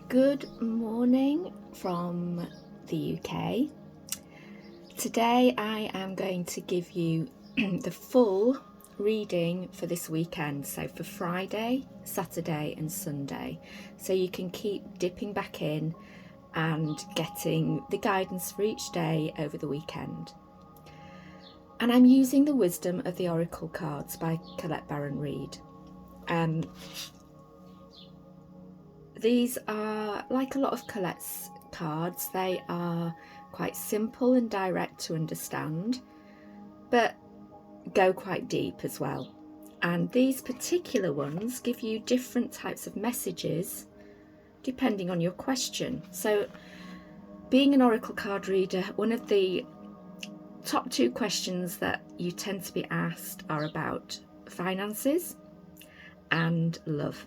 Good morning from the UK. Today I am going to give you the full reading for this weekend, so for Friday, Saturday and Sunday, so you can keep dipping back in and getting the guidance for each day over the weekend. And I'm using the Wisdom of the Oracle cards by Colette Baron Reid. These are, like a lot of Colette's cards, they are quite simple and direct to understand, but go quite deep as well. And these particular ones give you different types of messages depending on your question. So being an Oracle card reader, one of the top two questions that you tend to be asked are about finances and love.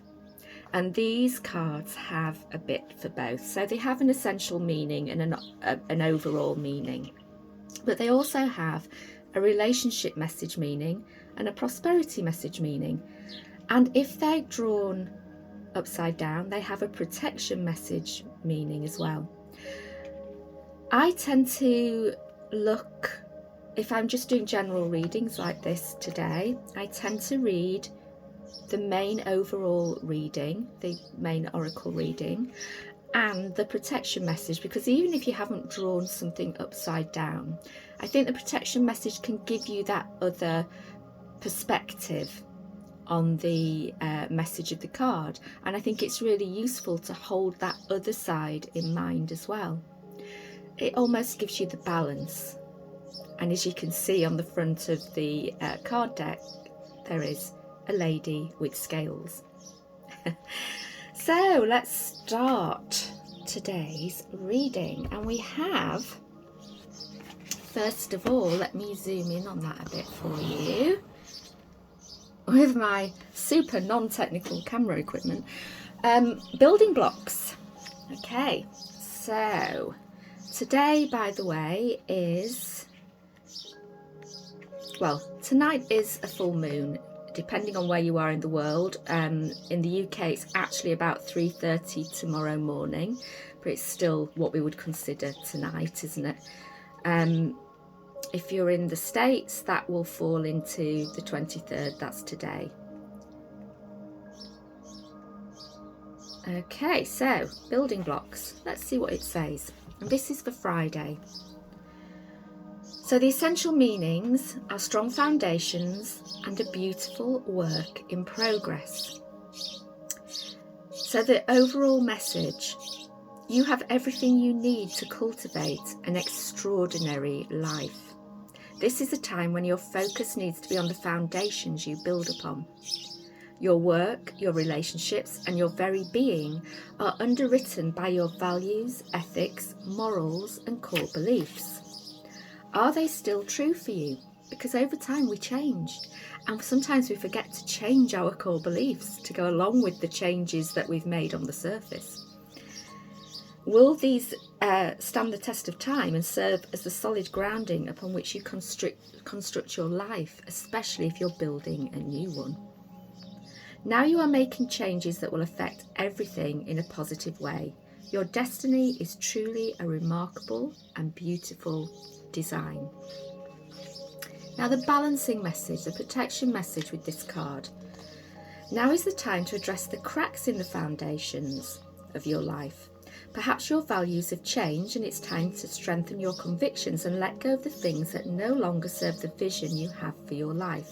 And these cards have a bit for both. So they have an essential meaning and an overall meaning. But they also have a relationship message meaning and a prosperity message meaning. And if they're drawn upside down, they have a protection message meaning as well. I tend to look, if I'm just doing general readings like this today, I tend to read the main overall reading, the main oracle reading, and the protection message, because even if you haven't drawn something upside down, I think the protection message can give you that other perspective on the message of the card, and I think it's really useful to hold that other side in mind as well. It almost gives you the balance, and as you can see on the front of the card deck, there is a lady with scales. So let's start today's reading, and we have, first of all, let me zoom in on that a bit for you with my super non-technical camera equipment. Building blocks. Okay, so today, by the way, is, well, tonight is a full moon, depending on where you are in the world. In the UK, it's actually about 3:30 tomorrow morning, but it's still what we would consider tonight, isn't it? If you're in the States, that will fall into the 23rd, that's today. Okay, so building blocks. Let's see what it says. And this is for Friday. So the essential meanings are strong foundations and a beautiful work in progress. So the overall message: you have everything you need to cultivate an extraordinary life. This is a time when your focus needs to be on the foundations you build upon. Your work, your relationships, and your very being are underwritten by your values, ethics, morals, and core beliefs. Are they still true for you? Because over time we change, and sometimes we forget to change our core beliefs to go along with the changes that we've made on the surface. Will these stand the test of time and serve as the solid grounding upon which you construct your life, especially if you're building a new one? Now you are making changes that will affect everything in a positive way. Your destiny is truly a remarkable and beautiful design. Now the balancing message, the protection message with this card. Now is the time to address the cracks in the foundations of your life. Perhaps your values have changed and it's time to strengthen your convictions and let go of the things that no longer serve the vision you have for your life.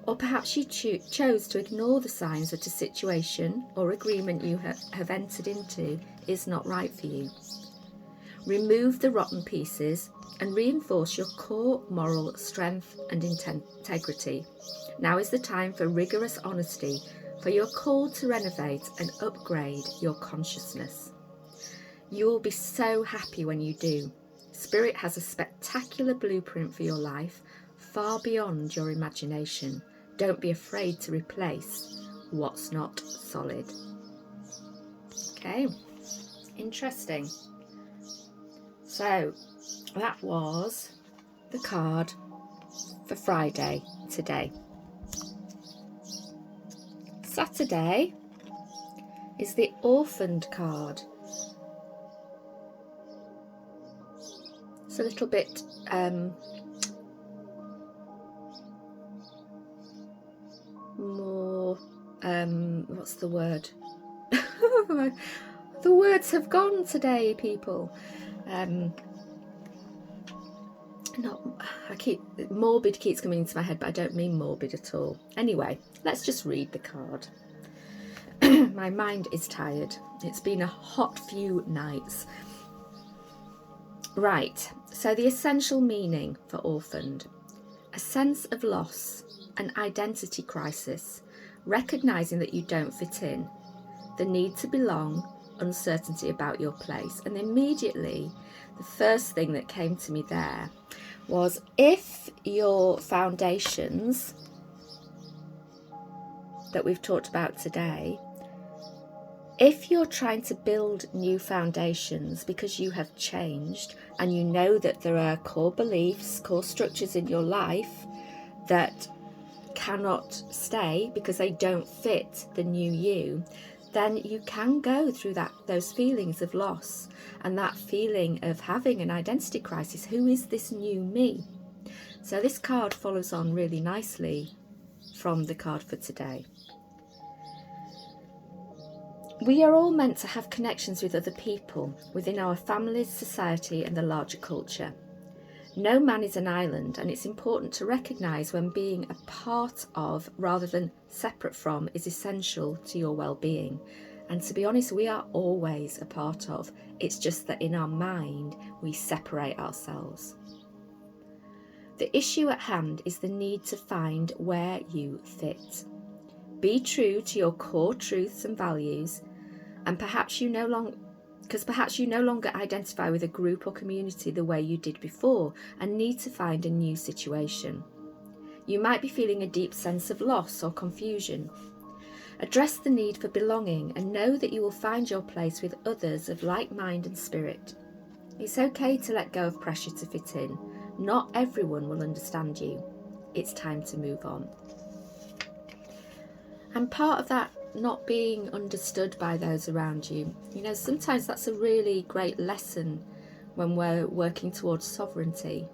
Or perhaps you chose to ignore the signs that a situation or agreement you have entered into is not right for you. Remove the rotten pieces and reinforce your core moral strength and integrity. Now is the time for rigorous honesty, for your call to renovate and upgrade your consciousness. You will be so happy when you do. Spirit has a spectacular blueprint for your life, far beyond your imagination. Don't be afraid to replace what's not solid. Okay, interesting. So that was the card for Friday today. Saturday, is the orphaned card. It's a little bit more, what's the word? The words have gone today, people. Morbid keeps coming into my head, but I don't mean morbid at all. Anyway, let's just read the card. My mind is tired. It's been a hot few nights. Right, so the essential meaning for orphaned: a sense of loss, an identity crisis, recognising that you don't fit in, the need to belong, uncertainty about your place. And immediately, the first thing that came to me there was, if your foundations that we've talked about today, if you're trying to build new foundations because you have changed and you know that there are core beliefs, core structures in your life that cannot stay because they don't fit the new you, then you can go through those feelings of loss and that feeling of having an identity crisis. Who is this new me? So this card follows on really nicely from the card for today. We are all meant to have connections with other people within our families, society, and the larger culture. No man is an island, and it's important to recognise when being a part of rather than separate from is essential to your well-being. And to be honest, we are always a part of. It's just that in our mind, we separate ourselves. The issue at hand is the need to find where you fit. Be true to your core truths and values, and perhaps you no longer identify with a group or community the way you did before and need to find a new situation. You might be feeling a deep sense of loss or confusion. Address the need for belonging and know that you will find your place with others of like mind and spirit. It's okay to let go of pressure to fit in. Not everyone will understand you. It's time to move on. And part of that not being understood by those around you, sometimes that's a really great lesson when we're working towards sovereignty.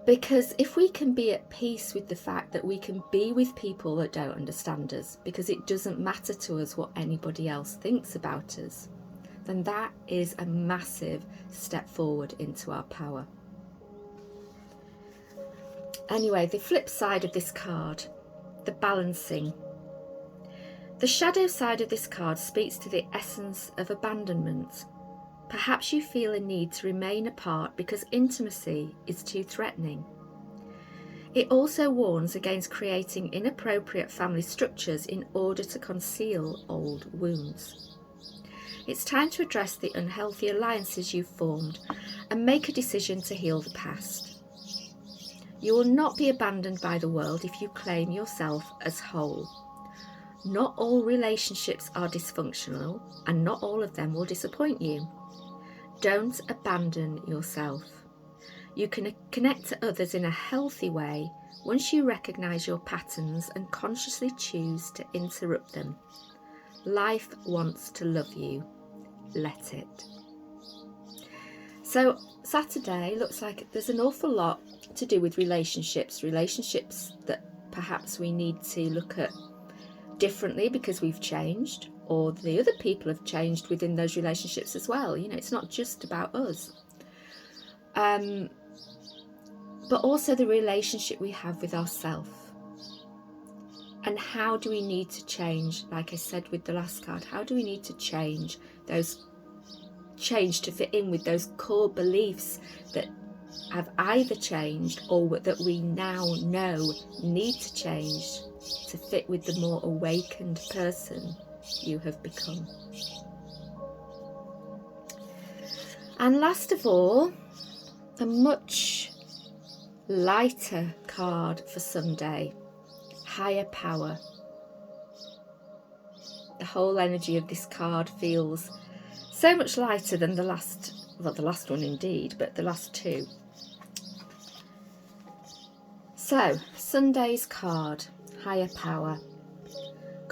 Because if we can be at peace with the fact that we can be with people that don't understand us, because it doesn't matter to us what anybody else thinks about us, then that is a massive step forward into our power. Anyway, the flip side of this card, the balancing. The shadow side of this card speaks to the essence of abandonment. Perhaps you feel a need to remain apart because intimacy is too threatening. It also warns against creating inappropriate family structures in order to conceal old wounds. It's time to address the unhealthy alliances you've formed and make a decision to heal the past. You will not be abandoned by the world if you claim yourself as whole. Not all relationships are dysfunctional, and not all of them will disappoint you. Don't abandon yourself. You can connect to others in a healthy way once you recognise your patterns and consciously choose to interrupt them. Life wants to love you. Let it. So Saturday looks like there's an awful lot to do with relationships that perhaps we need to look at differently because we've changed, or the other people have changed within those relationships as well. It's not just about us. But also the relationship we have with ourselves. And how do we need to change, like I said with the last card, how do we need to change to fit in with those core beliefs that have either changed or that we now know need to change to fit with the more awakened person you have become. And last of all, a much lighter card for Sunday, higher power. The whole energy of this card feels so much lighter than the last one indeed, but the last two. So, Sunday's card, higher power.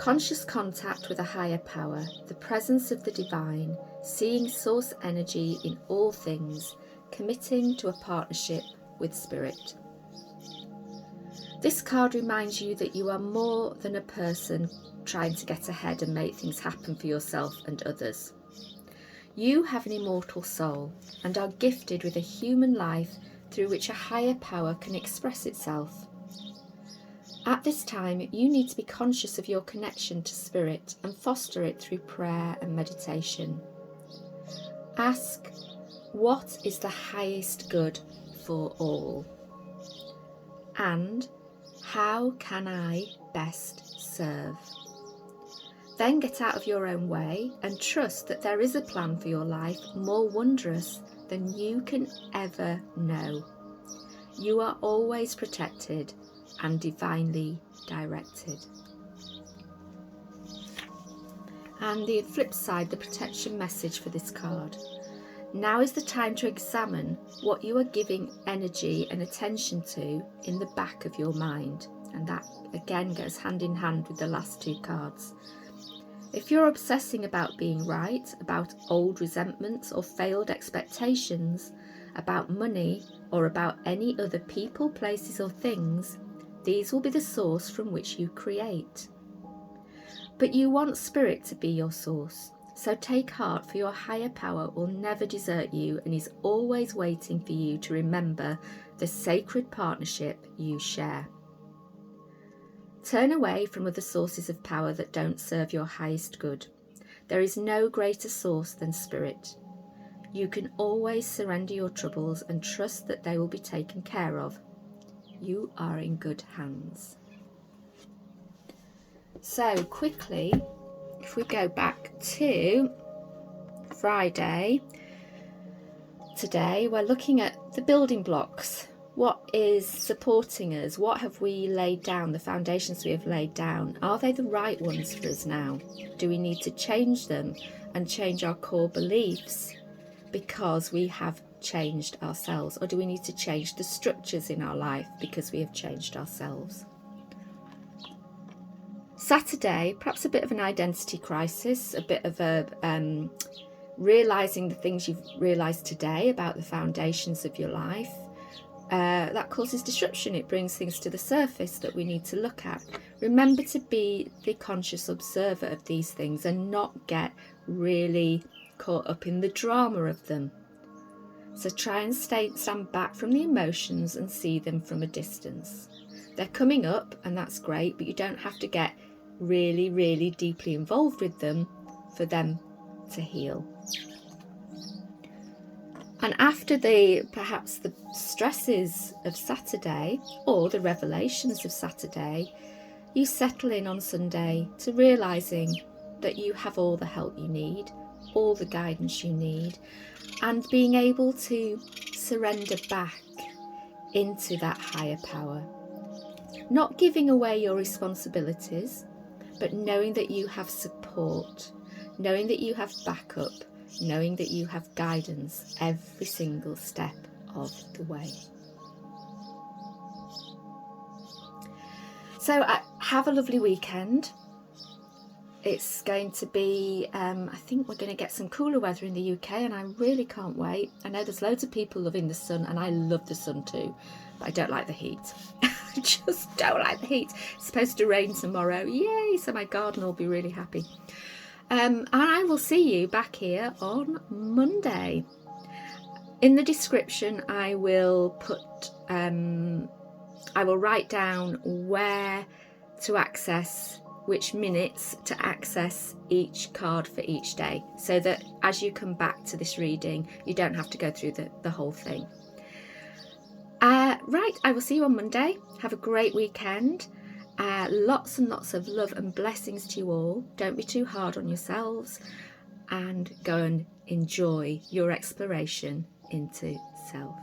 conscious contact with a higher power, the presence of the divine, seeing source energy in all things, committing to a partnership with spirit. This card reminds you that you are more than a person trying to get ahead and make things happen for yourself and others. You have an immortal soul and are gifted with a human life through which a higher power can express itself. At this time, you need to be conscious of your connection to spirit and foster it through prayer and meditation. Ask, what is the highest good for all? And how can I best serve? Then get out of your own way and trust that there is a plan for your life more wondrous than you can ever know. You are always protected and divinely directed. And the flip side, the protection message for this card. Now is the time to examine what you are giving energy and attention to in the back of your mind. And that again goes hand in hand with the last two cards. If you're obsessing about being right, about old resentments or failed expectations, about money or about any other people, places or things, these will be the source from which you create. But you want spirit to be your source, so take heart, for your higher power will never desert you and is always waiting for you to remember the sacred partnership you share. Turn away from other sources of power that don't serve your highest good. There is no greater source than spirit. You can always surrender your troubles and trust that they will be taken care of. You are in good hands. So quickly, if we go back to Friday, today we're looking at the building blocks. What is supporting us? What have we laid down? The foundations we have laid down. Are they the right ones for us now? Do we need to change them and change our core beliefs because we have changed ourselves? Or do we need to change the structures in our life because we have changed ourselves? Saturday, perhaps a bit of an identity crisis, a bit of a realising the things you've realised today about the foundations of your life. That causes disruption. It brings things to the surface that we need to look at. Remember to be the conscious observer of these things and not get really caught up in the drama of them. So try and stand back from the emotions and see them from a distance. They're coming up and that's great, but you don't have to get really, really deeply involved with them for them to heal. And after perhaps the stresses of Saturday or the revelations of Saturday, you settle in on Sunday to realising that you have all the help you need, all the guidance you need, and being able to surrender back into that higher power. Not giving away your responsibilities, but knowing that you have support, knowing that you have backup, knowing that you have guidance every single step of the way. So have a lovely weekend. It's going to be, I think we're going to get some cooler weather in the UK and I really can't wait. I know there's loads of people loving the sun and I love the sun too, but I don't like the heat. I just don't like the heat. It's supposed to rain tomorrow. Yay! So my garden will be really happy. And I will see you back here on Monday. In the description, I will put, I will write down where to access, which minutes to access each card for each day, so that as you come back to this reading, you don't have to go through the whole thing. Right, I will see you on Monday. Have a great weekend. Lots and lots of love and blessings to you all. Don't be too hard on yourselves and go and enjoy your exploration into self.